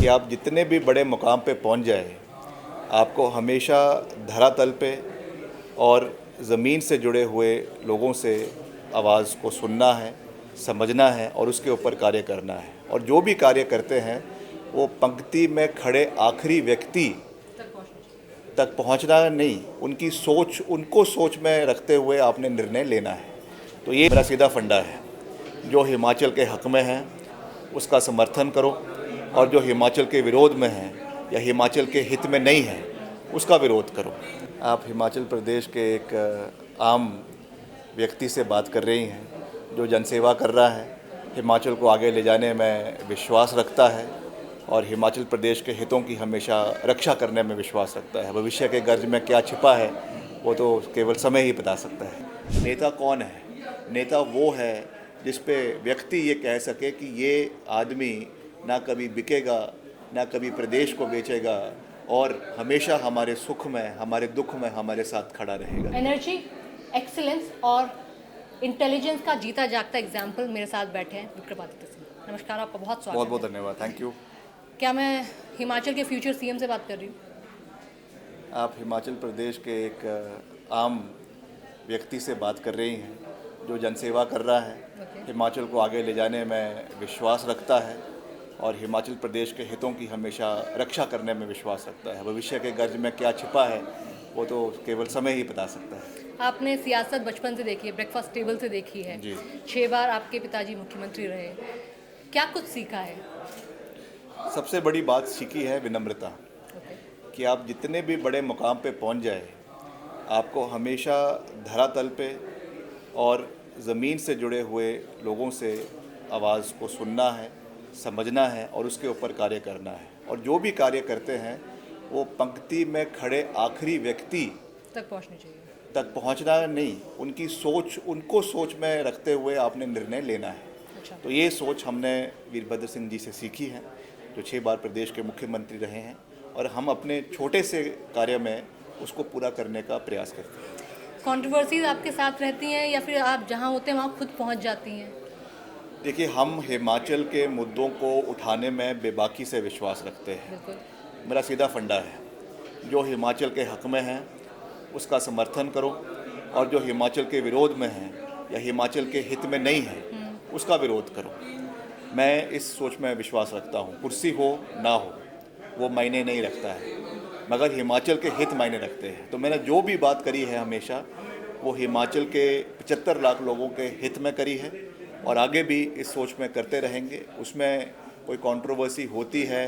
कि आप जितने भी बड़े मुकाम पे पहुंच जाए, आपको हमेशा धरातल पे और ज़मीन से जुड़े हुए लोगों से आवाज़ को सुनना है, समझना है और उसके ऊपर कार्य करना है। और जो भी कार्य करते हैं वो पंक्ति में खड़े आखिरी व्यक्ति तक पहुंचना नहीं, उनकी सोच, उनको सोच में रखते हुए आपने निर्णय लेना है। तो ये मेरा सीधा फंडा है। जो हिमाचल के हक़ में है उसका समर्थन करो, और जो हिमाचल के विरोध में है या हिमाचल के हित में नहीं है उसका विरोध करो। आप हिमाचल प्रदेश के एक आम व्यक्ति से बात कर रही हैं जो जनसेवा कर रहा है, हिमाचल को आगे ले जाने में विश्वास रखता है और हिमाचल प्रदेश के हितों की हमेशा रक्षा करने में विश्वास रखता है। भविष्य के गर्ज में क्या छिपा है वो तो केवल समय ही बता सकता है। नेता कौन है? नेता वो है जिस पे व्यक्ति ये कह सके कि ये आदमी ना कभी बिकेगा, ना कभी प्रदेश को बेचेगा और हमेशा हमारे सुख में, हमारे दुख में हमारे साथ खड़ा रहेगा। एनर्जी, एक्सीलेंस और इंटेलिजेंस का जीता जागता एग्जाम्पल मेरे साथ बैठे हैं विक्रमादित्य सिंह। नमस्कार, आपका बहुत स्वागत बहुत बहुत है। धन्यवाद, थैंक यू। क्या मैं हिमाचल के फ्यूचर सीएम से बात कर रही हूँ? आप हिमाचल प्रदेश के एक आम व्यक्ति से बात कर रही हैं जो जनसेवा कर रहा है, हिमाचल को आगे ले जाने में विश्वास रखता है और हिमाचल प्रदेश के हितों की हमेशा रक्षा करने में विश्वास रखता है। भविष्य के गर्ज में क्या छिपा है वो तो केवल समय ही बता सकता है। आपने सियासत बचपन से देखी है, ब्रेकफास्ट टेबल से देखी है जी। 6 बार आपके पिताजी मुख्यमंत्री रहे, क्या कुछ सीखा है? सबसे बड़ी बात सीखी है विनम्रता, कि आप जितने भी बड़े मुकाम पे पहुंच जाए, आपको हमेशा धरातल पे और ज़मीन से जुड़े हुए लोगों से आवाज़ को सुनना है, समझना है और उसके ऊपर कार्य करना है। और जो भी कार्य करते हैं वो पंक्ति में खड़े आखिरी व्यक्ति तक पहुँचनी चाहिए। तक पहुंचना नहीं, उनकी सोच, उनको सोच में रखते हुए आपने निर्णय लेना है। अच्छा। तो ये सोच हमने वीरभद्र सिंह जी से सीखी है, जो 6 बार प्रदेश के मुख्यमंत्री रहे हैं, और हम अपने छोटे से कार्य में उसको पूरा करने का प्रयास करते हैं। कंट्रोवर्सीज आपके साथ रहती हैं या फिर आप जहाँ होते हैं वहाँ खुद पहुँच जाती हैं? देखिए, हम हिमाचल के मुद्दों को उठाने में बेबाकी से विश्वास रखते हैं। बिल्कुल। मेरा सीधा फंडा है, जो हिमाचल के हक़ में है उसका समर्थन करो, और जो हिमाचल के विरोध में है या हिमाचल के हित में नहीं है उसका विरोध करो। मैं इस सोच में विश्वास रखता हूँ, कुर्सी हो ना हो वो मायने नहीं रखता है, मगर हिमाचल के हित मायने रखते हैं। तो मैंने जो भी बात करी है हमेशा वो हिमाचल के 75 लाख लोगों के हित में करी है और आगे भी इस सोच में करते रहेंगे। उसमें कोई कंट्रोवर्सी होती है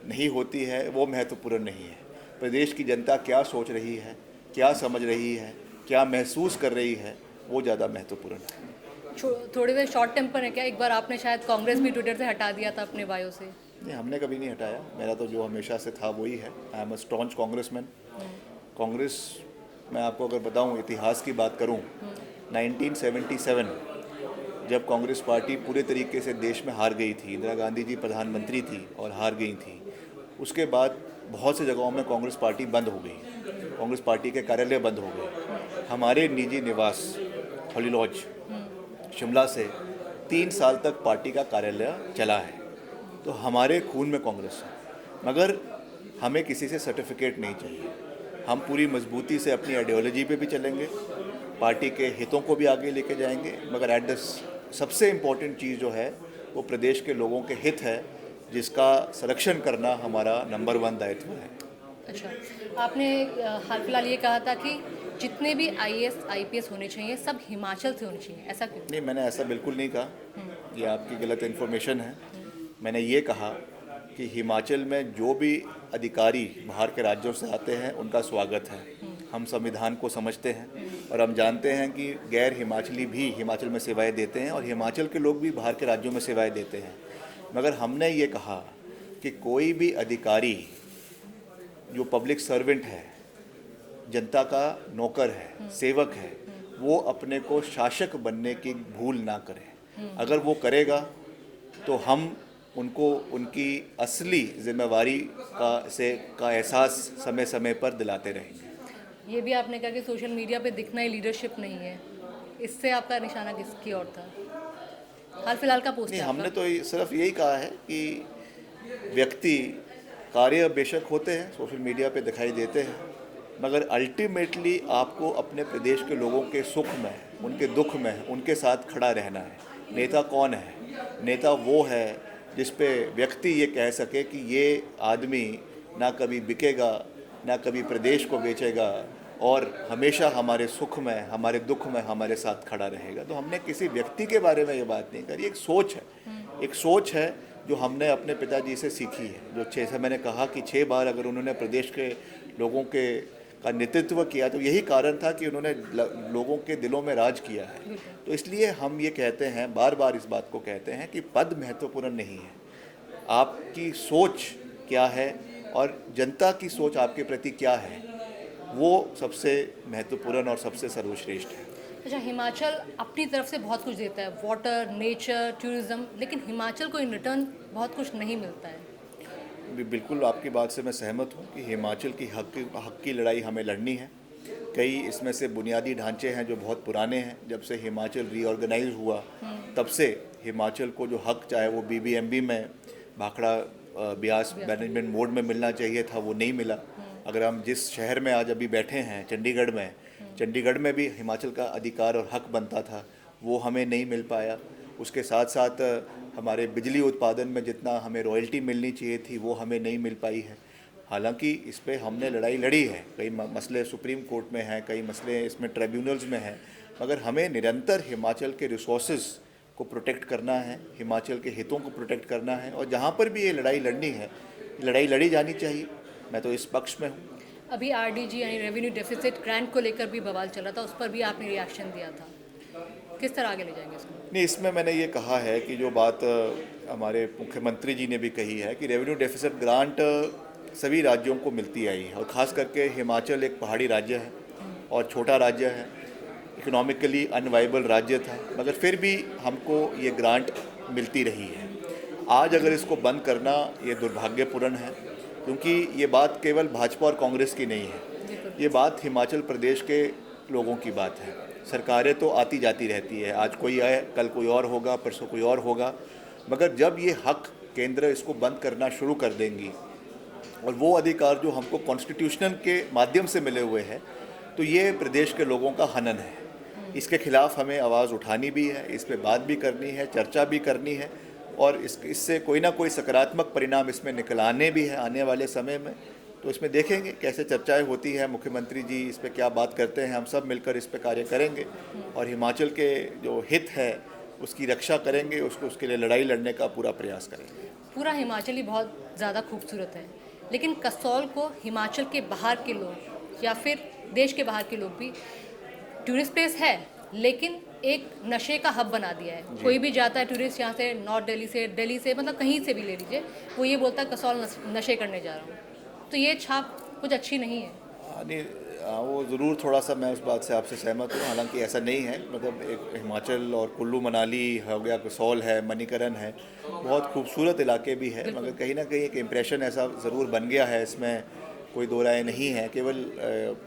नहीं होती है वो महत्वपूर्ण नहीं है। प्रदेश की जनता क्या सोच रही है, क्या समझ रही है, क्या महसूस कर रही है, वो ज़्यादा महत्वपूर्ण है। थोड़ी देर शॉर्ट टेम्पर है क्या? एक बार आपने शायद कांग्रेस भी ट्विटर से हटा दिया था अपने बायो से। नहीं, हमने कभी नहीं हटाया। मेरा तो जो हमेशा से था वही है। I am a staunch congressman. Congress, मैं आपको अगर बताऊं, इतिहास की बात करूं, 1977 जब कांग्रेस पार्टी पूरे तरीके से देश में हार गई थी, इंदिरा गांधी जी प्रधानमंत्री थी और हार गई थी, उसके बाद बहुत से जगहों में कांग्रेस पार्टी बंद हो गई, कांग्रेस पार्टी के कार्यालय बंद हो गए। हमारे निजी निवास हॉली लॉज शिमला से 3 साल तक पार्टी का कार्यालय चला है। तो हमारे खून में कांग्रेस है, मगर हमें किसी से सर्टिफिकेट नहीं चाहिए। हम पूरी मजबूती से अपनी आइडियोलॉजी पे भी चलेंगे, पार्टी के हितों को भी आगे लेके जाएंगे, मगर एट द सबसे इम्पोर्टेंट चीज़ जो है वो प्रदेश के लोगों के हित है, जिसका संरक्षण करना हमारा नंबर 1 दायित्व है। अच्छा, आपने हाल फिलहाल ये कहा था कि जितने भी आईएएस आईपीएस होने चाहिए सब हिमाचल से होने चाहिए, ऐसा क्यों? नहीं, मैंने ऐसा बिल्कुल नहीं कहा, ये आपकी गलत इन्फॉर्मेशन है। मैंने ये कहा कि हिमाचल में जो भी अधिकारी बाहर के राज्यों से आते हैं उनका स्वागत है। हम संविधान को समझते हैं और हम जानते हैं कि गैर हिमाचली भी हिमाचल में सेवाएं देते हैं और हिमाचल के लोग भी बाहर के राज्यों में सेवाएं देते हैं। मगर हमने ये कहा कि कोई भी अधिकारी जो पब्लिक सर्वेंट है, जनता का नौकर है, सेवक है, वो अपने को शासक बनने की भूल ना करे। अगर वो करेगा तो हम उनको उनकी असली जिम्मेवारी का एहसास समय समय पर दिलाते रहेंगे। ये भी आपने कहा कि सोशल मीडिया पे दिखना ही लीडरशिप नहीं है, इससे आपका निशाना किसकी ओर था? हाल फिलहाल का पोस्ट नहीं, है हमने आपका। तो सिर्फ यही कहा है कि व्यक्ति कार्य बेशक होते हैं, सोशल मीडिया पे दिखाई देते हैं, मगर अल्टीमेटली आपको अपने प्रदेश के लोगों के सुख में, उनके दुख में उनके साथ खड़ा रहना है। नेता कौन है? नेता वो है जिस पे व्यक्ति ये कह सके कि ये आदमी ना कभी बिकेगा, ना कभी प्रदेश को बेचेगा, और हमेशा हमारे सुख में, हमारे दुख में हमारे साथ खड़ा रहेगा। तो हमने किसी व्यक्ति के बारे में ये बात नहीं करी, एक सोच है, एक सोच है जो हमने अपने पिताजी से सीखी है। जो 6 से मैंने कहा कि 6 बार अगर उन्होंने प्रदेश के लोगों के का नेतृत्व किया तो यही कारण था कि उन्होंने लोगों के दिलों में राज किया है। तो इसलिए हम ये कहते हैं, बार बार इस बात को कहते हैं कि पद महत्वपूर्ण नहीं है, आपकी सोच क्या है और जनता की सोच आपके प्रति क्या है, वो सबसे महत्वपूर्ण और सबसे सर्वश्रेष्ठ है। अच्छा, हिमाचल अपनी तरफ से बहुत कुछ देता है, वाटर, नेचर, टूरिज्म, लेकिन हिमाचल को इन रिटर्न बहुत कुछ नहीं मिलता है। बिल्कुल आपकी बात से मैं सहमत हूँ कि हिमाचल की हक की लड़ाई हमें लड़नी है। कई इसमें से बुनियादी ढांचे हैं जो बहुत पुराने हैं। जब से हिमाचल रीऑर्गेनाइज हुआ तब से हिमाचल को जो हक, चाहे वो बीबीएमबी में भाखड़ा ब्यास मैनेजमेंट मोड में मिलना चाहिए था, वो नहीं मिला। अगर हम जिस शहर में आज अभी बैठे हैं, चंडीगढ़ में भी हिमाचल का अधिकार और हक बनता था, वो हमें नहीं मिल पाया। उसके साथ साथ हमारे बिजली उत्पादन में जितना हमें रॉयल्टी मिलनी चाहिए थी, वो हमें नहीं मिल पाई है। हालांकि इस पे हमने लड़ाई लड़ी है, कई मसले सुप्रीम कोर्ट में हैं, कई मसले इसमें ट्रिब्यूनल्स में हैं, मगर हमें निरंतर हिमाचल के रिसोर्सेज को प्रोटेक्ट करना है, हिमाचल के हितों को प्रोटेक्ट करना है, और जहाँ पर भी ये लड़ाई लड़नी है, लड़ाई लड़ी जानी चाहिए। मैं तो इस पक्ष में हूँ। अभी आरडीजी यानी रेवेन्यू डेफिसिट ग्रांट को लेकर भी बवाल चला था, उस पर भी आपने रिएक्शन दिया था, किस तरह आगे ले जाएंगे इसको? नहीं, इसमें मैंने ये कहा है कि जो बात हमारे मुख्यमंत्री जी ने भी कही है कि रेवेन्यू डेफिसिट ग्रांट सभी राज्यों को मिलती आई है, और ख़ास करके हिमाचल एक पहाड़ी राज्य है और छोटा राज्य है, इकोनॉमिकली अनवाइबल राज्य था, मगर फिर भी हमको ये ग्रांट मिलती रही है। आज अगर इसको बंद करना ये दुर्भाग्यपूर्ण है, क्योंकि ये बात केवल भाजपा और कांग्रेस की नहीं है, ये बात हिमाचल प्रदेश के लोगों की बात है। सरकारें तो आती जाती रहती है, आज कोई आए, कल कोई और होगा, परसों कोई और होगा, मगर जब ये हक केंद्र इसको बंद करना शुरू कर देंगी, और वो अधिकार जो हमको कॉन्स्टिट्यूशनल के माध्यम से मिले हुए हैं, तो ये प्रदेश के लोगों का हनन है। इसके खिलाफ हमें आवाज़ उठानी भी है, इस पर बात भी करनी है, चर्चा भी करनी है, और इससे कोई ना कोई सकारात्मक परिणाम इसमें निकल आने भी है आने वाले समय में। तो इसमें देखेंगे कैसे चर्चाएं होती है, मुख्यमंत्री जी इस पे क्या बात करते हैं, हम सब मिलकर इस पे कार्य करेंगे और हिमाचल के जो हित है उसकी रक्षा करेंगे, उसके लिए लड़ाई लड़ने का पूरा प्रयास करेंगे। पूरा हिमाचल ही बहुत ज़्यादा खूबसूरत है, लेकिन कसौल को हिमाचल के बाहर के लोग या फिर देश के बाहर के लोग भी, टूरिस्ट प्लेस है लेकिन एक नशे का हब बना दिया है। कोई भी जाता है टूरिस्ट यहाँ से, नॉर्थ दिल्ली से, मतलब कहीं से भी ले लीजिए, वो ये बोलता है कसौल नशे करने जा रहा हूँ। तो ये छाप कुछ अच्छी नहीं है। नहीं, वो ज़रूर थोड़ा सा मैं उस बात से आपसे सहमत हूँ, हालांकि ऐसा नहीं है। मतलब एक हिमाचल और कुल्लू मनाली हो गया, कसौल है, मणिकरण है, बहुत खूबसूरत इलाके भी है, मगर कहीं ना कहीं एक इम्प्रेशन ऐसा ज़रूर बन गया है, इसमें कोई दो राय नहीं है। केवल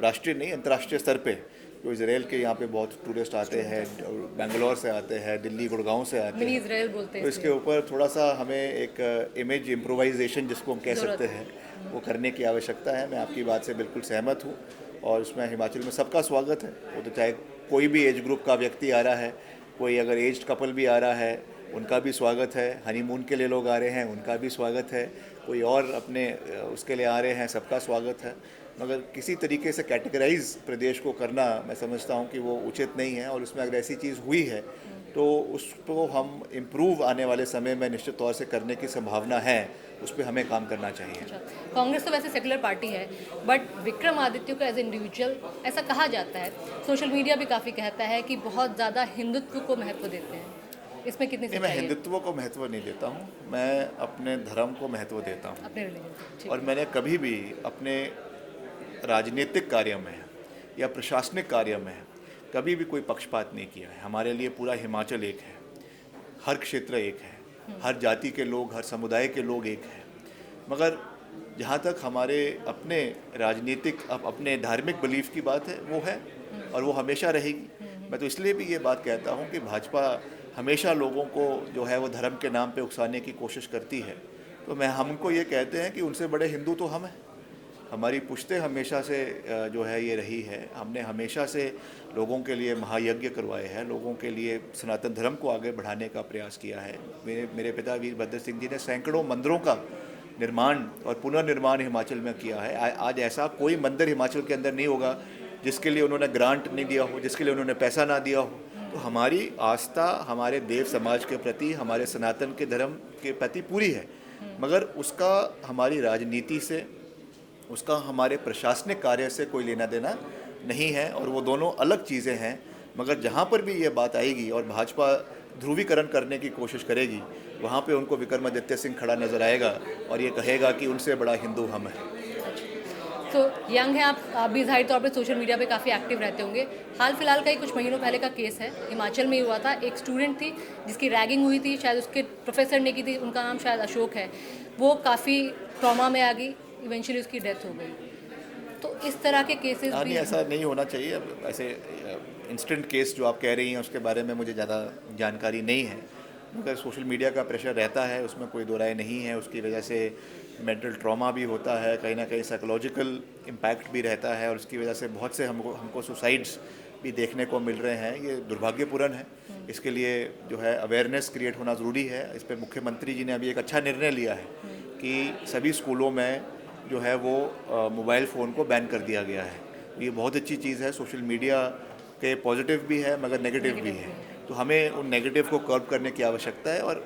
राष्ट्रीय नहीं, अंतर्राष्ट्रीय स्तर पे जो इसराइल के यहाँ पे बहुत टूरिस्ट आते हैं, बेंगलोर से आते हैं, दिल्ली गुड़गांव से आते हैं, इसराइल बोलते हैं। तो इसके ऊपर थोड़ा सा हमें एक इमेज इम्प्रोवाइजेशन जिसको हम कह सकते हैं, वो करने की आवश्यकता है। मैं आपकी बात से बिल्कुल सहमत हूँ, और उसमें हिमाचल में सबका स्वागत है। वो तो चाहे कोई भी एज ग्रुप का व्यक्ति आ रहा है, कोई अगर एज्ड कपल भी आ रहा है, उनका भी स्वागत है, हनीमून के लिए लोग आ रहे हैं, उनका भी स्वागत है, कोई और अपने उसके लिए आ रहे हैं, सबका स्वागत है। मगर किसी तरीके से कैटेगराइज प्रदेश को करना, मैं समझता हूँ कि वो उचित नहीं है, और उसमें अगर ऐसी चीज़ हुई है तो उसको हम इम्प्रूव आने वाले समय में निश्चित तौर से करने की संभावना है, उस पर हमें काम करना चाहिए। अच्छा, कांग्रेस तो वैसे सेकुलर पार्टी है, बट विक्रमादित्य को एज इंडिविजुअल ऐसा कहा जाता है, सोशल मीडिया भी काफ़ी कहता है कि बहुत ज़्यादा हिंदुत्व को महत्व देते हैं, इसमें कितनी नहीं, मैं हिंदुत्व को महत्व नहीं देता हूँ, मैं अपने धर्म को महत्व देता हूँ। अपने रिलीजन, और मैंने कभी भी अपने राजनीतिक कार्य में या प्रशासनिक कार्य में कभी भी कोई पक्षपात नहीं किया है। हमारे लिए पूरा हिमाचल एक है, हर क्षेत्र एक है, हर जाति के लोग, हर समुदाय के लोग एक हैं। मगर जहाँ तक हमारे अपने राजनीतिक अपने धार्मिक बिलीफ की बात है, वो है और वो हमेशा रहेगी। मैं तो इसलिए भी ये बात कहता हूँ कि भाजपा हमेशा लोगों को जो है वो धर्म के नाम पे उकसाने की कोशिश करती है, तो मैं हमको ये कहते हैं कि उनसे बड़े हिंदू तो हम हैं। हमारी पुश्तें हमेशा से जो है ये रही है, हमने हमेशा से लोगों के लिए महायज्ञ करवाए हैं, लोगों के लिए सनातन धर्म को आगे बढ़ाने का प्रयास किया है। मेरे पिता वीरभद्र सिंह जी ने सैकड़ों मंदिरों का निर्माण और पुनर्निर्माण हिमाचल में किया है। आज ऐसा कोई मंदिर हिमाचल के अंदर नहीं होगा जिसके लिए उन्होंने ग्रांट नहीं दिया हो, जिसके लिए उन्होंने पैसा ना दिया हो। तो हमारी आस्था हमारे देव समाज के प्रति, हमारे सनातन के धर्म के प्रति पूरी है, मगर उसका हमारी राजनीति से, उसका हमारे प्रशासनिक कार्य से कोई लेना देना नहीं है, और वो दोनों अलग चीज़ें हैं। मगर जहाँ पर भी ये बात आएगी और भाजपा ध्रुवीकरण करने की कोशिश करेगी, वहाँ पे उनको विक्रमादित्य सिंह खड़ा नजर आएगा और ये कहेगा कि उनसे बड़ा हिंदू हम हैं। तो यंग हैं आप भी ज़ाहिर तौर पे सोशल मीडिया पे काफ़ी एक्टिव रहते होंगे। हाल फिलहाल का ही कुछ महीनों पहले का केस है, हिमाचल में ही हुआ था। एक स्टूडेंट थी जिसकी रैगिंग हुई थी, शायद उसके प्रोफेसर ने की थी, उनका नाम शायद अशोक है। वो काफ़ी ट्रॉमा में आ गई, इवेंचुअली उसकी डेथ हो गई। तो इस तरह के केसेस भी ऐसा नहीं होना चाहिए। अब ऐसे इंस्टेंट केस जो आप कह रही हैं उसके बारे में मुझे ज़्यादा जानकारी नहीं है, मगर सोशल मीडिया का प्रेशर रहता है, उसमें कोई दो राय नहीं है। उसकी वजह से मेंटल ट्रॉमा भी होता है, कहीं ना कहीं साइकोलॉजिकल इम्पैक्ट भी रहता है, और उसकी वजह से बहुत से हमको सुसाइड्स भी देखने को मिल रहे हैं। ये दुर्भाग्यपूर्ण है। इसके लिए जो है अवेयरनेस क्रिएट होना ज़रूरी है। इस पर मुख्यमंत्री जी ने अभी एक अच्छा निर्णय लिया है कि सभी स्कूलों में जो है वो मोबाइल फ़ोन को बैन कर दिया गया है। ये बहुत अच्छी चीज़ है। सोशल मीडिया के पॉजिटिव भी है मगर नेगेटिव भी है, तो हमें उन नेगेटिव को कर्ब करने की आवश्यकता है। और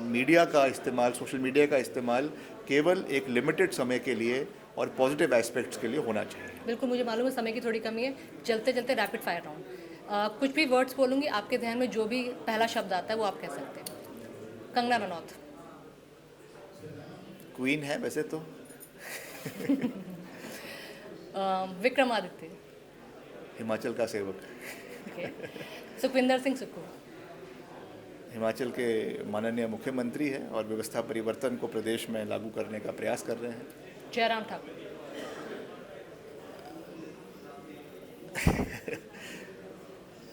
मीडिया का इस्तेमाल, सोशल मीडिया का इस्तेमाल केवल एक लिमिटेड समय के लिए और पॉजिटिव एस्पेक्ट्स के लिए होना चाहिए। बिल्कुल, मुझे मालूम है समय की थोड़ी कमी है। चलते चलते रैपिड फायर राउंड, कुछ भी वर्ड्स बोलूँगी, आपके ध्यान में जो भी पहला शब्द आता है वो आप कह सकते हैं। कंगना रनौत। क्वीन है वैसे तो। विक्रमादित्य। हिमाचल का सेवक। सुखविंदर सिंह सुक्खू। हिमाचल के माननीय मुख्यमंत्री हैं और व्यवस्था परिवर्तन को प्रदेश में लागू करने का प्रयास कर रहे हैं। जयराम ठाकुर।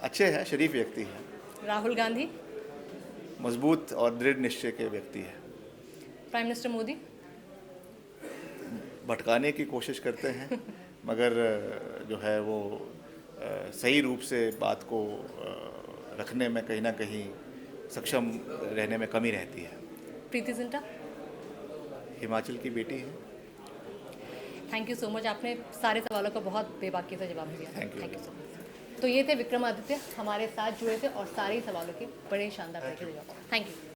अच्छे हैं, शरीफ व्यक्ति हैं। राहुल गांधी। मजबूत और दृढ़ निश्चय के व्यक्ति हैं। Prime minister Modi. भटकाने की कोशिश करते हैं मगर जो है वो सही रूप से बात को रखने में कहीं ना कहीं सक्षम रहने में कमी रहती है। प्रीति जिंटा। हिमाचल की बेटी है। थैंक यू सो मच, आपने सारे सवालों का बहुत बेबाकी से जवाब दिया। Thank you so much. तो ये थे विक्रमादित्य हमारे साथ जुड़े थे और सारे सवालों के बड़े शानदार तरीके से जवाब। Thank you.